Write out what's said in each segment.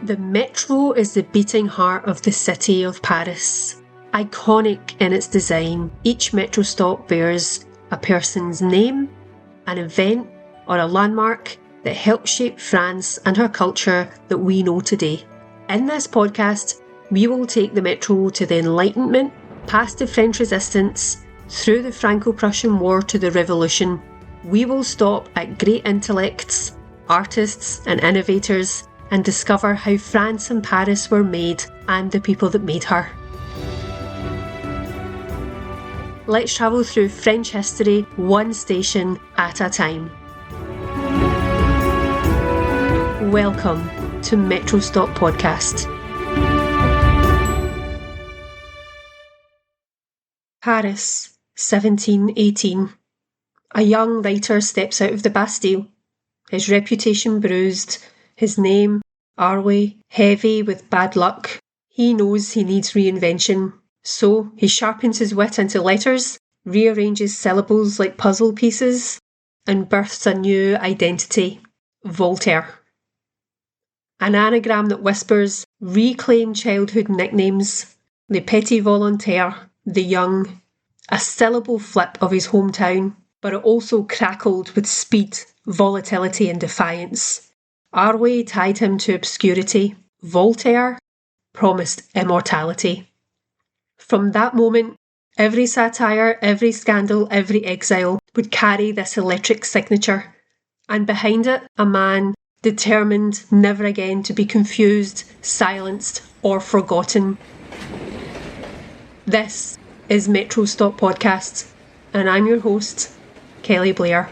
The metro is the beating heart of the city of Paris. Iconic in its design, each metro stop bears a person's name, an event, or a landmark that helped shape France and her culture that we know today. In this podcast, we will take the metro to the Enlightenment, past the French Resistance, through the Franco-Prussian War to the Revolution. We will stop at great intellects, artists and innovators and discover how France and Paris were made and the people that made her. Let's travel through French history one station at a time. Welcome to Metro Stop Podcast. Paris, 1718. A young writer steps out of the Bastille, his reputation bruised, his name, Arouet, heavy with bad luck. He knows he needs reinvention, so he sharpens his wit into letters, rearranges syllables like puzzle pieces, and births a new identity, Voltaire. An anagram that whispers, reclaim childhood nicknames, le petit volontaire, the young, a syllable flip of his hometown, but it also crackled with speed, volatility and defiance. Arouet tied him to obscurity. Voltaire promised immortality. From that moment, every satire, every scandal, every exile would carry this electric signature, and behind it, a man determined never again to be confused, silenced, or forgotten. This is Metro Stop Podcast, and I'm your host, Kelly Blair.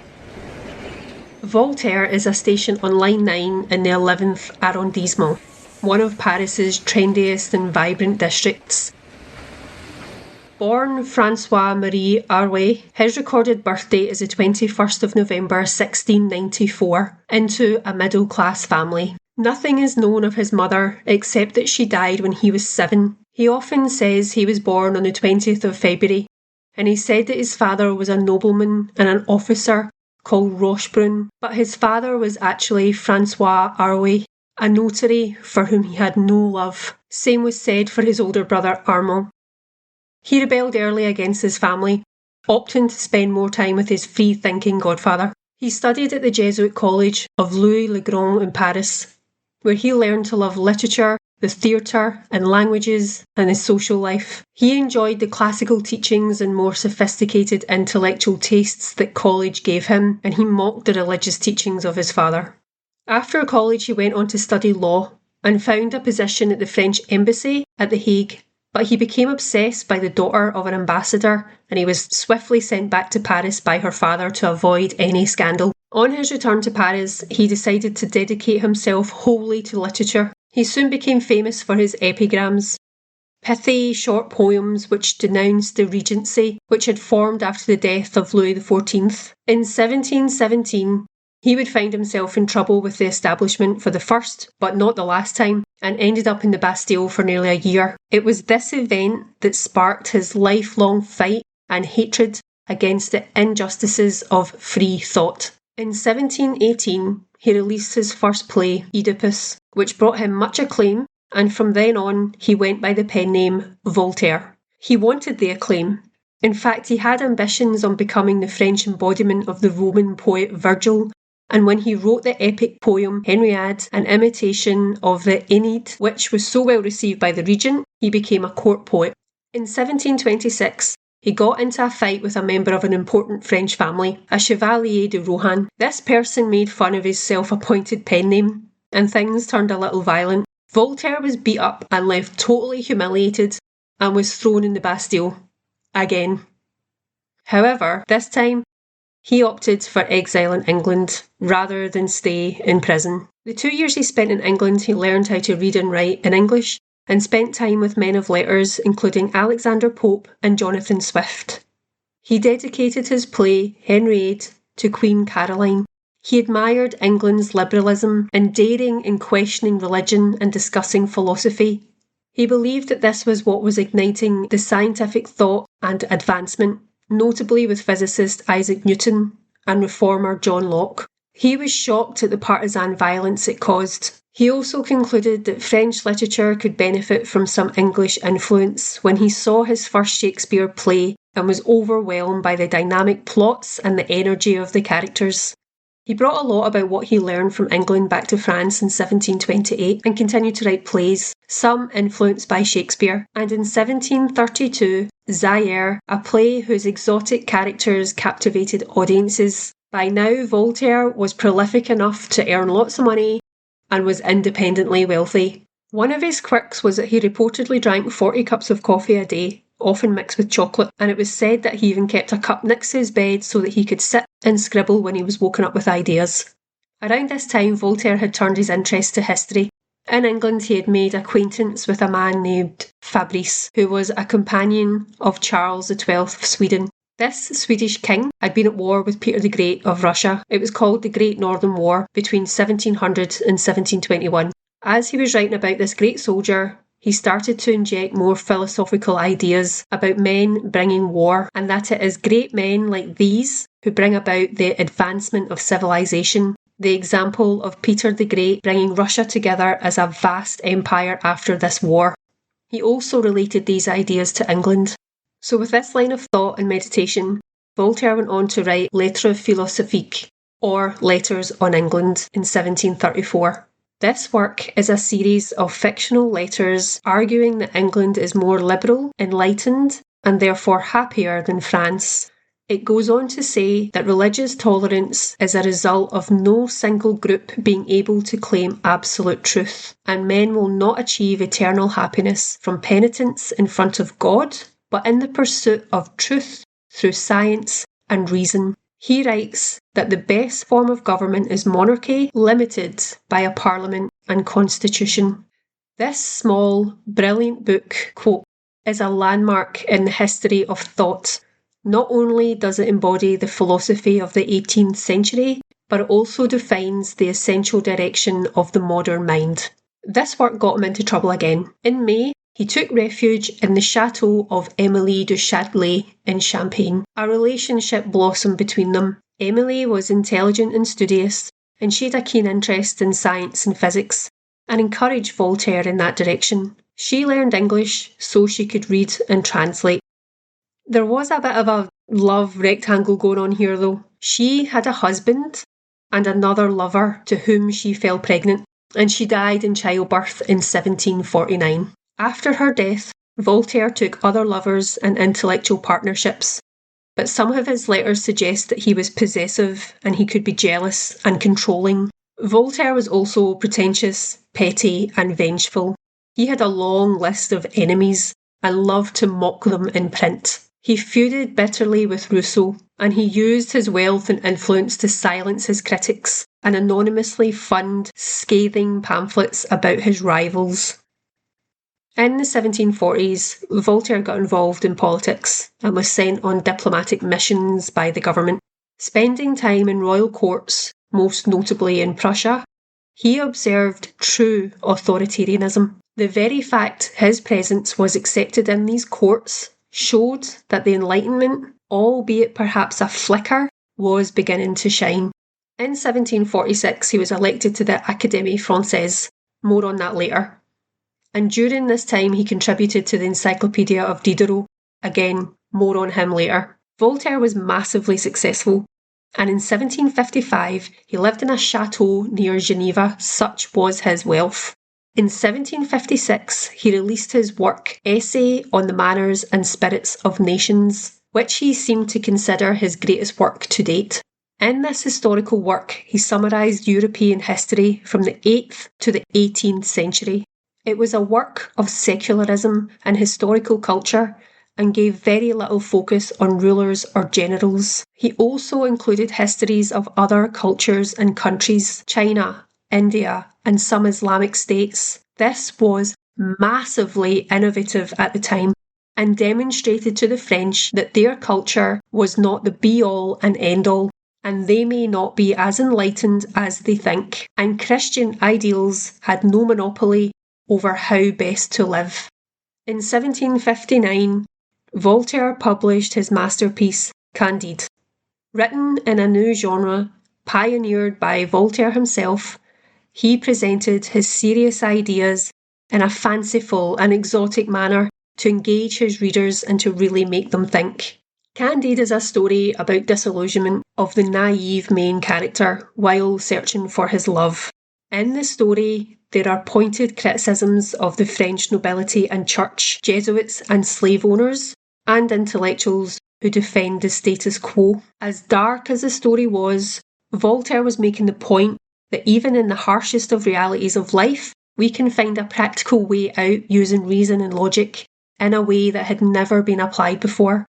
Voltaire is a station on Line 9 in the 11th arrondissement, one of Paris's trendiest and vibrant districts. Born Francois-Marie Arouet, his recorded birth date is the 21st of November 1694, into a middle-class family. Nothing is known of his mother except that she died when he was 7. He often says he was born on the 20th of February, and he said that his father was a nobleman and an officer called Rochebrune, but his father was actually Francois Arouet, a notary for whom he had no love. Same was said for his older brother Armand. He rebelled early against his family, opting to spend more time with his free-thinking godfather. He studied at the Jesuit College of Louis le Grand in Paris, where he learned to love literature, the theatre and languages, and his social life. He enjoyed the classical teachings and more sophisticated intellectual tastes that college gave him, and he mocked the religious teachings of his father. After college, he went on to study law and found a position at the French embassy at The Hague, but he became obsessed by the daughter of an ambassador, and he was swiftly sent back to Paris by her father to avoid any scandal. On his return to Paris, he decided to dedicate himself wholly to literature. He soon became famous for his epigrams, pithy short poems which denounced the regency which had formed after the death of Louis XIV. In 1717, he would find himself in trouble with the establishment for the first, but not the last time, and ended up in the Bastille for nearly a year. It was this event that sparked his lifelong fight and hatred against the injustices of free thought. In 1718, he released his first play, Oedipus, which brought him much acclaim, and from then on he went by the pen name Voltaire. He wanted the acclaim. In fact, he had ambitions on becoming the French embodiment of the Roman poet Virgil, and when he wrote the epic poem Henriade, an imitation of the Aeneid, which was so well received by the regent, he became a court poet. In 1726, he got into a fight with a member of an important French family, a Chevalier de Rohan. This person made fun of his self-appointed pen name, and things turned a little violent. Voltaire was beat up and left totally humiliated, and was thrown in the Bastille. Again. However, this time, he opted for exile in England rather than stay in prison. The 2 years he spent in England, he learned how to read and write in English, and spent time with men of letters including Alexander Pope and Jonathan Swift. He dedicated his play Henriade to Queen Caroline. He admired England's liberalism and daring in questioning religion and discussing philosophy. He believed that this was what was igniting the scientific thought and advancement, notably with physicist Isaac Newton and reformer John Locke. He was shocked at the partisan violence it caused. He also concluded that French literature could benefit from some English influence when he saw his first Shakespeare play and was overwhelmed by the dynamic plots and the energy of the characters. He brought a lot about what he learned from England back to France in 1728 and continued to write plays, some influenced by Shakespeare. And in 1732, Zaire, a play whose exotic characters captivated audiences. By now, Voltaire was prolific enough to earn lots of money and was independently wealthy. One of his quirks was that he reportedly drank 40 cups of coffee a day, often mixed with chocolate, and it was said that he even kept a cup next to his bed so that he could sit and scribble when he was woken up with ideas. Around this time, Voltaire had turned his interest to history. In England, he had made acquaintance with a man named Fabrice, who was a companion of Charles XII of Sweden. This Swedish king had been at war with Peter the Great of Russia. It was called the Great Northern War between 1700 and 1721. As he was writing about this great soldier, he started to inject more philosophical ideas about men bringing war, and that it is great men like these who bring about the advancement of civilization. The example of Peter the Great bringing Russia together as a vast empire after this war. He also related these ideas to England. So with this line of thought and meditation, Voltaire went on to write Lettres philosophiques, or Letters on England, in 1734. This work is a series of fictional letters arguing that England is more liberal, enlightened, and therefore happier than France. It goes on to say that religious tolerance is a result of no single group being able to claim absolute truth, and men will not achieve eternal happiness from penitence in front of God, but in the pursuit of truth through science and reason. He writes that the best form of government is monarchy, limited by a parliament and constitution. This small, brilliant book, quote, is a landmark in the history of thought. Not only does it embody the philosophy of the 18th century, but it also defines the essential direction of the modern mind. This work got him into trouble again. In May, he took refuge in the chateau of Émilie de Châtelet in Champagne. A relationship blossomed between them. Émilie was intelligent and studious, and she had a keen interest in science and physics, and encouraged Voltaire in that direction. She learned English so she could read and translate. There was a bit of a love rectangle going on here though. She had a husband and another lover to whom she fell pregnant, and she died in childbirth in 1749. After her death, Voltaire took other lovers and intellectual partnerships, but some of his letters suggest that he was possessive and he could be jealous and controlling. Voltaire was also pretentious, petty and vengeful. He had a long list of enemies and loved to mock them in print. He feuded bitterly with Rousseau, and he used his wealth and influence to silence his critics and anonymously fund scathing pamphlets about his rivals. In the 1740s, Voltaire got involved in politics and was sent on diplomatic missions by the government. Spending time in royal courts, most notably in Prussia, he observed true authoritarianism. The very fact his presence was accepted in these courts showed that the Enlightenment, albeit perhaps a flicker, was beginning to shine. In 1746, he was elected to the Académie Française. More on that later. And during this time, he contributed to the Encyclopedia of Diderot. Again, more on him later. Voltaire was massively successful, and in 1755, he lived in a chateau near Geneva, such was his wealth. In 1756, he released his work, Essay on the Manners and Spirits of Nations, which he seemed to consider his greatest work to date. In this historical work, he summarised European history from the 8th to the 18th century. It was a work of secularism and historical culture, and gave very little focus on rulers or generals. He also included histories of other cultures and countries, China, India, and some Islamic states. This was massively innovative at the time and demonstrated to the French that their culture was not the be-all and end-all, and they may not be as enlightened as they think, and Christian ideals had no monopoly over how best to live. In 1759, Voltaire published his masterpiece, Candide. Written in a new genre, pioneered by Voltaire himself, he presented his serious ideas in a fanciful and exotic manner to engage his readers and to really make them think. Candide is a story about disillusionment of the naive main character while searching for his love. In the story, there are pointed criticisms of the French nobility and church, Jesuits and slave owners, and intellectuals who defend the status quo. As dark as the story was, Voltaire was making the point that even in the harshest of realities of life, we can find a practical way out using reason and logic in a way that had never been applied before.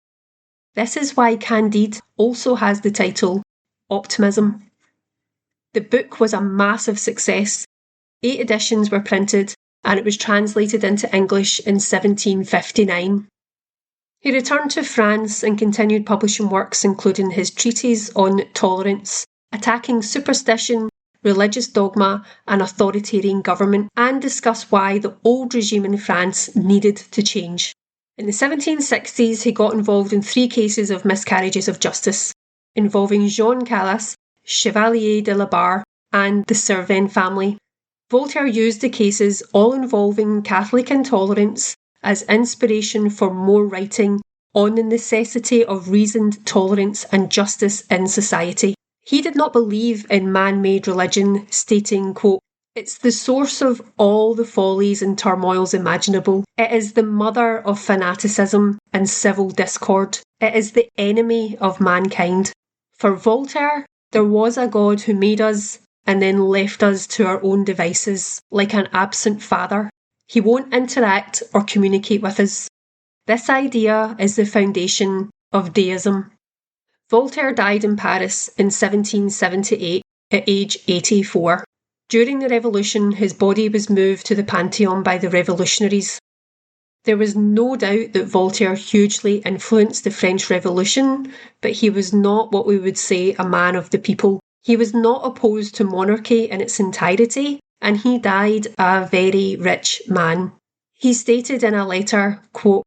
This is why Candide also has the title Optimism. The book was a massive success. 8 editions were printed, and it was translated into English in 1759. He returned to France and continued publishing works including his treatise on tolerance, attacking superstition, religious dogma and authoritarian government, and discussed why the old regime in France needed to change. In the 1760s, he got involved in 3 cases of miscarriages of justice, involving Jean Calas, Chevalier de la Barre, and the Servien family. Voltaire used the cases, all involving Catholic intolerance, as inspiration for more writing on the necessity of reasoned tolerance and justice in society. He did not believe in man-made religion, stating, quote, "It's the source of all the follies and turmoils imaginable. It is the mother of fanaticism and civil discord. It is the enemy of mankind." For Voltaire, there was a God who made us and then left us to our own devices, like an absent father. He won't interact or communicate with us. This idea is the foundation of deism. Voltaire died in Paris in 1778 at age 84. During the Revolution, his body was moved to the Pantheon by the revolutionaries. There was no doubt that Voltaire hugely influenced the French Revolution, but he was not what we would say a man of the people. He was not opposed to monarchy in its entirety, and he died a very rich man. He stated in a letter, quote,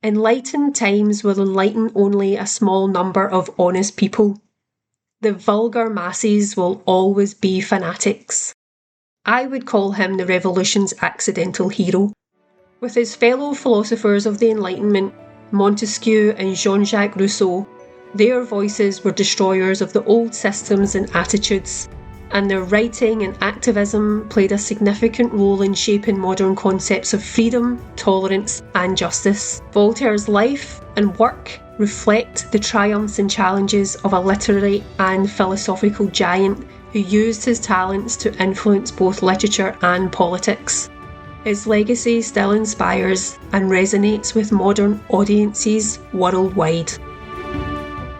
"Enlightened times will enlighten only a small number of honest people. The vulgar masses will always be fanatics." I would call him the Revolution's accidental hero. With his fellow philosophers of the Enlightenment, Montesquieu and Jean-Jacques Rousseau, their voices were destroyers of the old systems and attitudes, and their writing and activism played a significant role in shaping modern concepts of freedom, tolerance, and justice. Voltaire's life and work reflect the triumphs and challenges of a literary and philosophical giant who used his talents to influence both literature and politics. His legacy still inspires and resonates with modern audiences worldwide.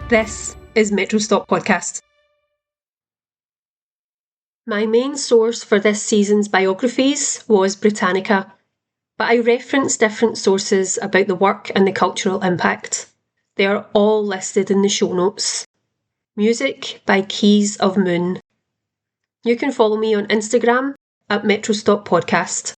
This is Metro Stop Podcast. My main source for this season's biographies was Britannica, but I referenced different sources about the work and the cultural impact. They are all listed in the show notes. Music by Keys of Moon. You can follow me on Instagram at Metro Stop Podcast.